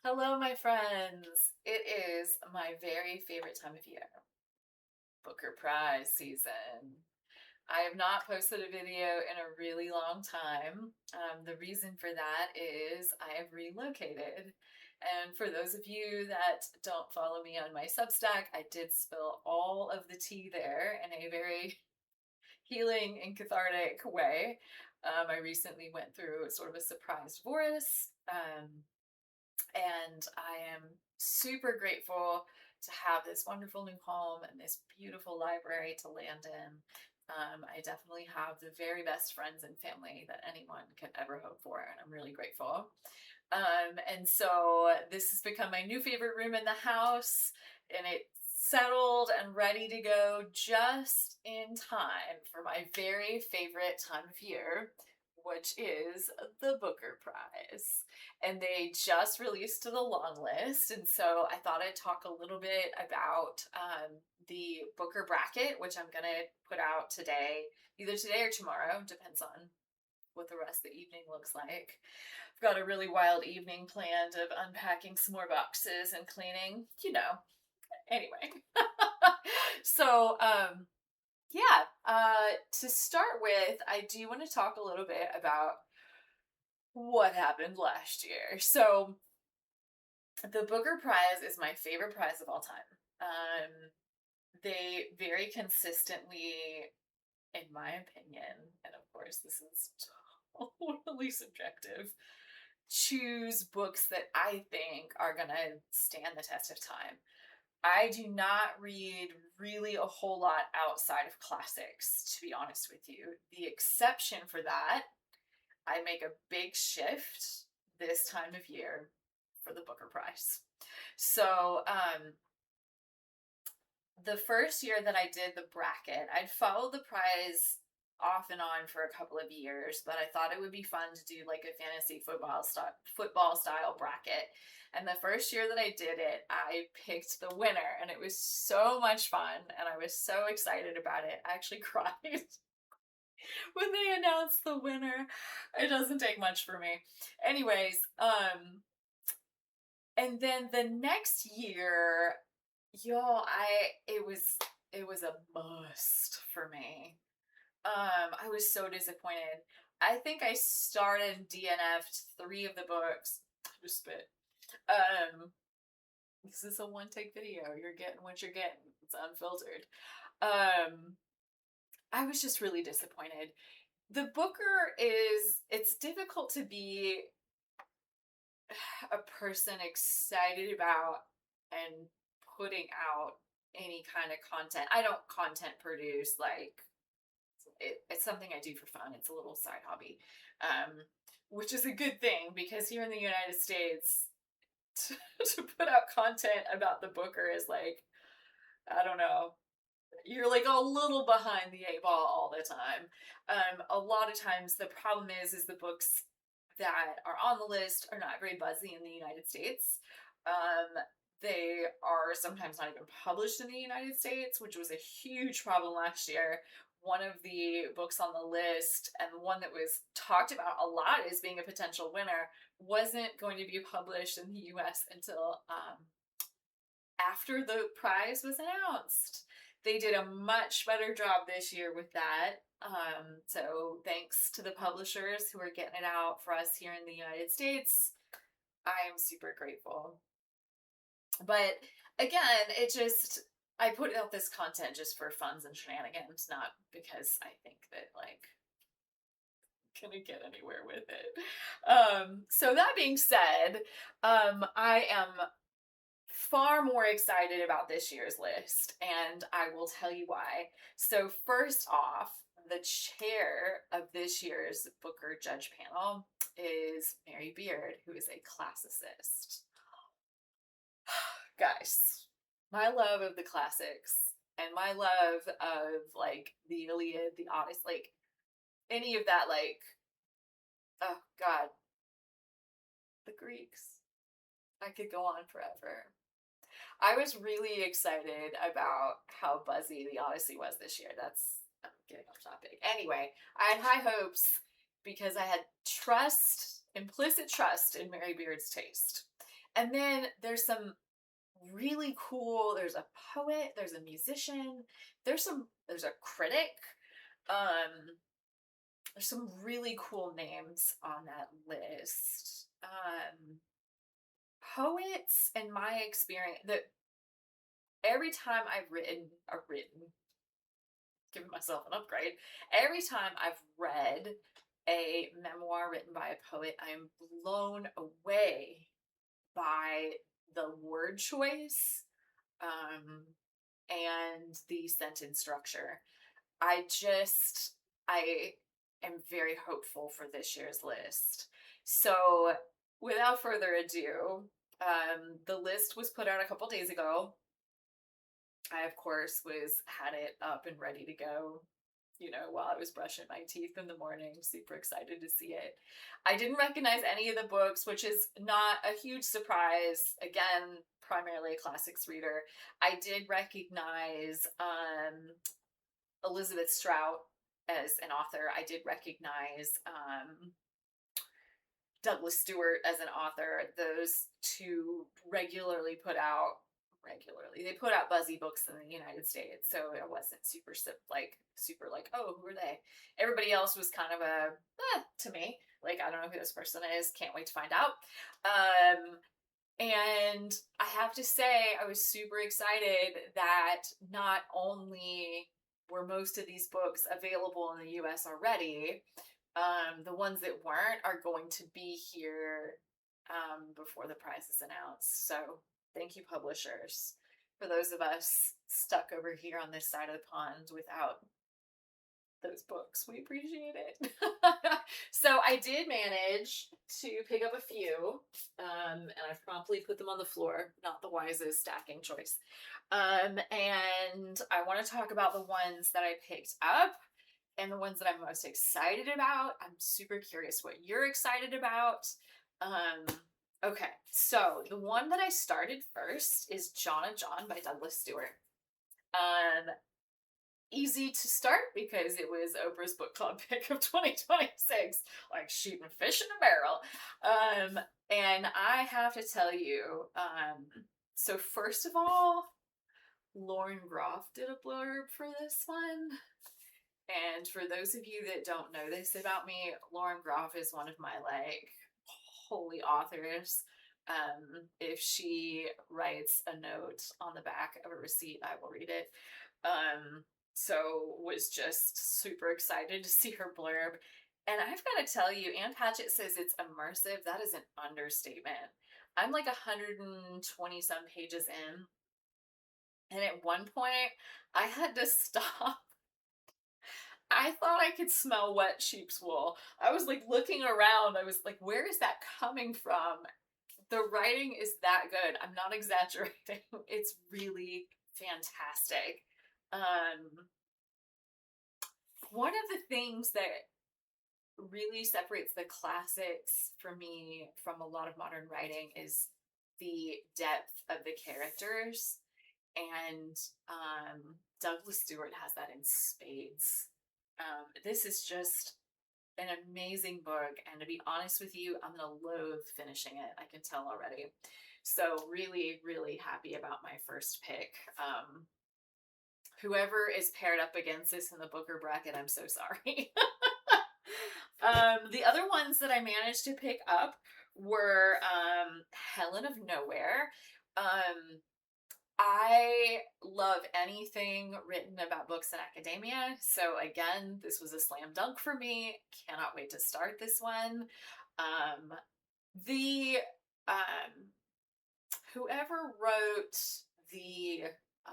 Hello, my friends. It is my very favorite time of year, Booker Prize season. I have not posted a video in a really long time. The reason for that is I have relocated. And for those of you that don't follow me on my Substack, I did spill all of the tea there in a very healing and cathartic way. I recently went through sort of a surprise divorce. And I am super grateful to have this wonderful new home and this beautiful library to land in. I definitely have the very best friends and family that anyone could ever hope for, and I'm really grateful. And so this has become my new favorite room in the house, and it's settled and ready to go just in time for my very favorite time of year, which is the Booker Prize. And they just released the long list, and so I thought I'd talk a little bit about the Booker bracket, which I'm gonna put out today, either today or tomorrow, depends on what the rest of the evening looks like. I've got a really wild evening planned of unpacking some more boxes and cleaning, Anyway, so yeah, to start with, I do want to talk a little bit about what happened last year. So, the Booker Prize is my favorite prize of all time. They very consistently, in my opinion, and of course, this is totally subjective, choose books that I think are gonna stand the test of time. I do not read really a whole lot outside of classics, to be honest with you. The exception for that, I make a big shift this time of year for the Booker Prize. So, the first year that I did the bracket, I'd followed the prize off and on for a couple of years, but I thought it would be fun to do like a fantasy football style bracket. And the first year that I did it, I picked the winner, and it was so much fun, and I was so excited about it. I actually cried when they announced the winner. It doesn't take much for me. Anyways, and then the next year, y'all, it was a must for me. I was so disappointed. I think I started DNF'd three of the books. I just spit. Um, this is a one take video. You're getting what you're getting. It's unfiltered. Um, I was just really disappointed. The Booker it's difficult to be a person excited about and putting out any kind of content. I don't content produce, like it's something I do for fun. It's a little side hobby, which is a good thing because here in the United States, to, to put out content about the Booker is like, I don't know, you're like a little behind the eight ball all the time. A lot of times the problem is the books that are on the list are not very buzzy in the United States. They are sometimes not even published in the United States, which was a huge problem last year. One of the books on the list, and one that was talked about a lot as being a potential winner, wasn't going to be published in the US until after the prize was announced. They did a much better job this year with that. So thanks to the publishers who are getting it out for us here in the United States. I am super grateful. But again, I put out this content just for funs and shenanigans, not because I think that like gonna get anywhere with it. So that being said, I am far more excited about this year's list, and I will tell you why. So, first off, the chair of this year's Booker judge panel is Mary Beard, who is a classicist. Guys, my love of the classics and my love of like the Iliad, the Odyssey, like any of that, like, oh God, the Greeks. I could go on forever. I was really excited about how buzzy the Odyssey was this year. I'm getting off topic. Anyway, I had high hopes because I had implicit trust in Mary Beard's taste. And then there's some really cool, there's a poet, there's a musician, there's a critic. Um, there's some really cool names on that list. Poets, in my experience, that every time I've written, giving myself an upgrade, every time I've read a memoir written by a poet, I'm blown away by the word choice, um, and the sentence structure. I am very hopeful for this year's list. So, without further ado, the list was put out a couple days ago. I, of course, had it up and ready to go, while I was brushing my teeth in the morning, super excited to see it. I didn't recognize any of the books, which is not a huge surprise. Again, primarily a classics reader. I did recognize Elizabeth Strout as an author. I did recognize Douglas Stewart as an author. Those two they put out Buzzy books in the United States, so it wasn't super like, oh, who are they? Everybody else was kind of to me, like, I don't know who this person is, can't wait to find out. And I have to say, I was super excited that not only were most of these books available in the US already, the ones that weren't are going to be here before the prize is announced. So thank you, publishers, for those of us stuck over here on this side of the pond without those books. We appreciate it. So I did manage to pick up a few, and I've promptly put them on the floor. Not the wisest stacking choice. And I want to talk about the ones that I picked up and the ones that I'm most excited about. I'm super curious what you're excited about. Okay, so the one that I started first is John and John by Douglas Stewart. Easy to start because it was Oprah's book club pick of 2026, like shooting fish in a barrel. And I have to tell you, so first of all, Lauren Groff did a blurb for this one. And for those of you that don't know this about me, Lauren Groff is one of my holy authors. If she writes a note on the back of a receipt, I will read it. So was just super excited to see her blurb. And I've got to tell you, Ann Patchett says it's immersive. That is an understatement. I'm like 120 some pages in. And at one point, I had to stop. I thought I could smell wet sheep's wool. I was like looking around. I was like, where is that coming from? The writing is that good. I'm not exaggerating. It's really fantastic. One of the things that really separates the classics for me from a lot of modern writing is the depth of the characters. And Douglas Stewart has that in spades. This is just an amazing book, and to be honest with you, I'm gonna loathe finishing it. I can tell already. So really, really happy about my first pick. Whoever is paired up against this in the Booker bracket, I'm so sorry. The other ones that I managed to pick up were Helen of Nowhere. I love anything written about books and academia. So again, this was a slam dunk for me. Cannot wait to start this one. The whoever wrote the I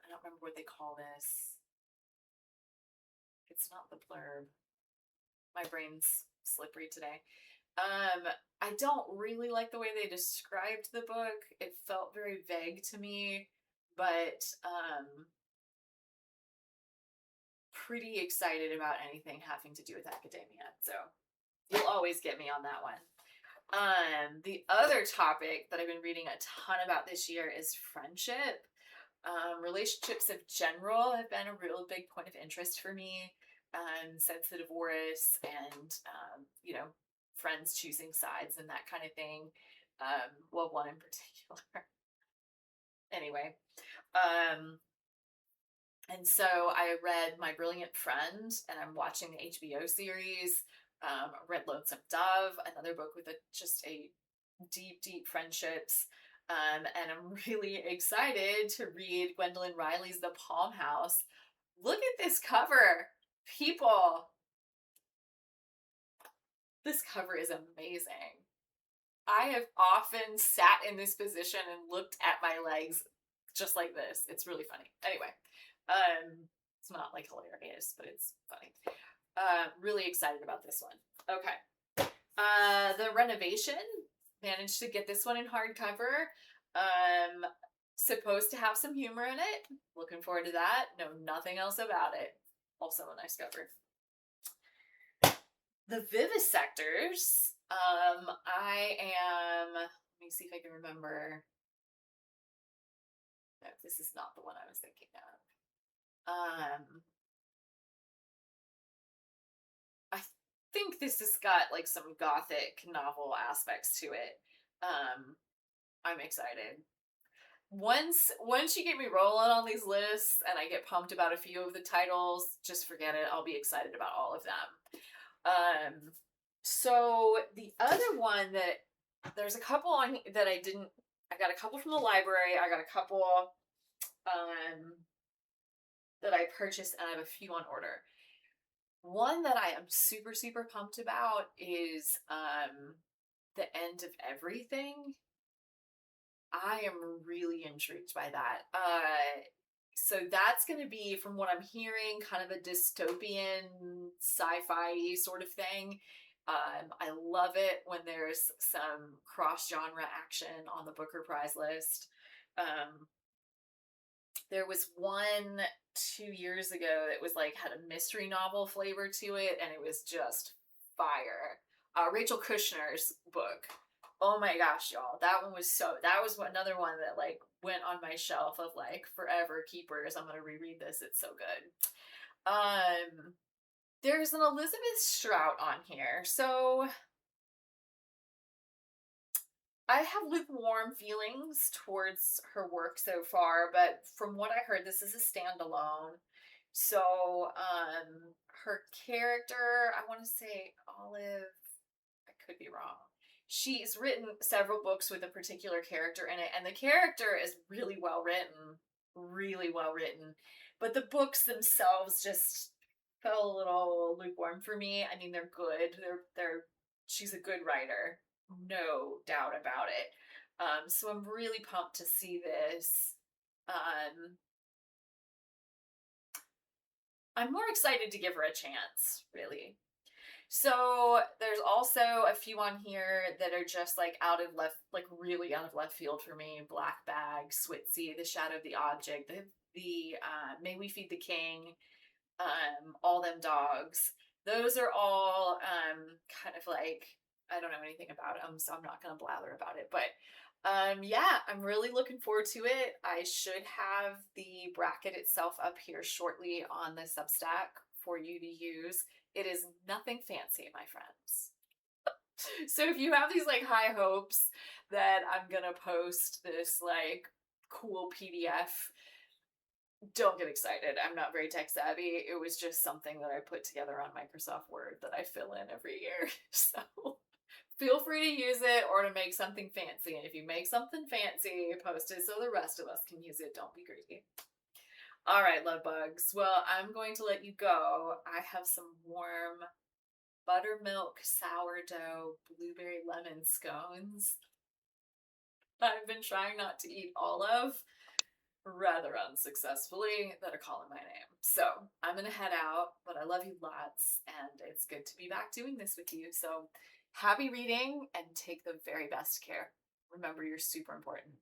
don't remember what they call this. It's not the blurb. My brain's slippery today. I don't really like the way they described the book. It felt very vague to me, but pretty excited about anything having to do with academia. So you'll always get me on that one. The other topic that I've been reading a ton about this year is friendship. Relationships in general have been a real big point of interest for me. Since the divorce and, friends choosing sides and that kind of thing. Well, one in particular. Anyway, and so I read My Brilliant Friend, and I'm watching the HBO series. Read Lonesome Dove, another book with just a deep, deep friendships. And I'm really excited to read Gwendolyn Riley's The Palm House. Look at this cover, people. This cover is amazing. I have often sat in this position and looked at my legs just like this. It's really funny. Anyway, it's not like hilarious, but it's funny. Really excited about this one. Okay. The Renovation, managed to get this one in hardcover. Supposed to have some humor in it. Looking forward to that. Know nothing else about it. Also a nice cover. The Vivisectors. I am. Let me see if I can remember. No, this is not the one I was thinking of. I think this has got like some gothic novel aspects to it. I'm excited. Once you get me rolling on these lists and I get pumped about a few of the titles, just forget it. I'll be excited about all of them. So the other one that there's a couple on that I got a couple from the library. I got a couple that I purchased, and I have a few on order. One that I am super, super pumped about is The End of Everything. I am really intrigued by that. So that's going to be, from what I'm hearing, kind of a dystopian sci-fi sort of thing. I love it when there's some cross-genre action on the Booker Prize list. There was one 2 years ago that was like had a mystery novel flavor to it, and it was just fire. Rachel Kushner's book. Oh my gosh, y'all. That was another one that like went on my shelf of like forever keepers. I'm gonna reread this. It's so good. There's an Elizabeth Strout on here. So I have lukewarm feelings towards her work so far, but from what I heard, this is a standalone. So, her character, I want to say Olive, I could be wrong. She's written several books with a particular character in it, and the character is really well written, really well written. But the books themselves just felt a little lukewarm for me. I mean, they're good. She's a good writer, no doubt about it. So I'm really pumped to see this. I'm more excited to give her a chance, really. So there's also a few on here that are just like really out of left field for me. Black Bag, Switzy, The Shadow of the Object, the May We Feed the King, All Them Dogs. Those are all kind of like, I don't know anything about them, so I'm not going to blather about it. But yeah, I'm really looking forward to it. I should have the bracket itself up here shortly on the Substack for you to use. It is nothing fancy, my friends. So if you have these like high hopes that I'm gonna post this like cool PDF, don't get excited. I'm not very tech savvy. It was just something that I put together on Microsoft Word that I fill in every year. So feel free to use it or to make something fancy. And if you make something fancy, post it so the rest of us can use it. Don't be greedy. All right, love bugs. Well, I'm going to let you go. I have some warm buttermilk sourdough blueberry lemon scones I've been trying not to eat all of, rather unsuccessfully, that are calling my name. So I'm going to head out, but I love you lots, and it's good to be back doing this with you. So happy reading and take the very best care. Remember, you're super important.